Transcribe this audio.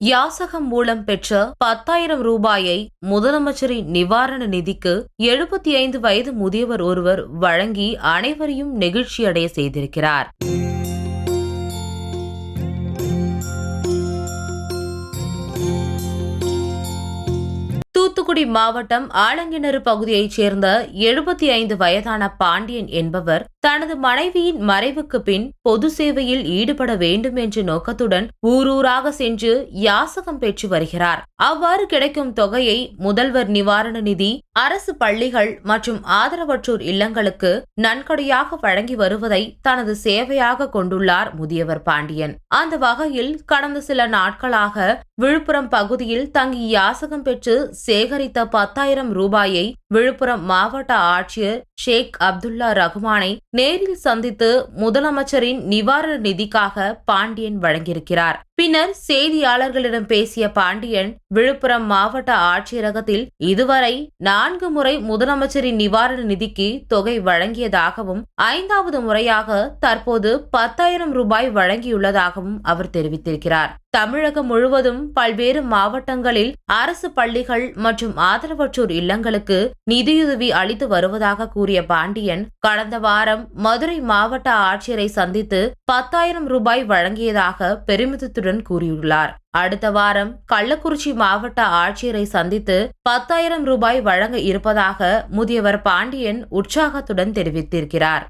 யாசகம் மூலம் பெற்ற 10,000 ரூபாயை முதலமைச்சரின் நிவாரண நிதிக்கு 75 வயது முதியவர் ஒருவர் வழங்கி அனைவரையும் நெகிழ்ச்சியடைய செய்திருக்கிறார். தூத்துக்குடி மாவட்டம் ஆலங்கிணறு பகுதியைச் சேர்ந்த 75 வயதான பாண்டியன் என்பவர் தனது மனைவியின் மறைவுக்கு பின் பொது சேவையில் ஈடுபட வேண்டும் என்ற நோக்கத்துடன் ஊரூராக சென்று யாசகம் பெற்று வருகிறார். அவ்வாறு கிடைக்கும் தொகையை முதல்வர் நிவாரண நிதி, அரசு பள்ளிகள் மற்றும் ஆதரவற்றோர் இல்லங்களுக்கு நன்கொடையாக வழங்கி வருவதை தனது சேவையாக கொண்டுள்ளார் முதியவர் பாண்டியன். அந்த வகையில் கடந்த சில நாட்களாக விழுப்புரம் பகுதியில் தங்கி யாசகம் பெற்று சேகரித்த 10,000 ரூபாயை விழுப்புரம் மாவட்ட ஆட்சியர் ஷேக் அப்துல்லா ரகுமானை நேரில் சந்தித்து முதலமைச்சரின் நிவாரண நிதிக்காக பாண்டியன் வழங்கியிருக்கிறார். பின்னர் செய்தியாளர்களிடம் பேசிய பாண்டியன், விழுப்புரம் மாவட்ட ஆட்சியரகத்தில் இதுவரை 4 முறை முதலமைச்சரின் நிவாரண நிதிக்கு தொகை வழங்கியதாகவும் 5வது முறையாக தற்போது 10,000 ரூபாய் வழங்கியுள்ளதாகவும் அவர் தெரிவித்திருக்கிறார். தமிழகம் முழுவதும் பல்வேறு மாவட்டங்களில் அரசு பள்ளிகள் மற்றும் ஆதரவற்றோர் இல்லங்களுக்கு நிதியுதவி அளித்து வருவதாக கூறிய பாண்டியன், கடந்த வாரம் மதுரை மாவட்ட ஆட்சியரை சந்தித்து 10,000 ரூபாய் வழங்கியதாக பெருமிதத்துடன் கூறியுள்ளார். அடுத்த வாரம் கள்ளக்குறிச்சி மாவட்ட ஆட்சியரை சந்தித்து 10,000 ரூபாய் வழங்க இருப்பதாக முதியவர் பாண்டியன் உற்சாகத்துடன் தெரிவித்திருக்கிறார்.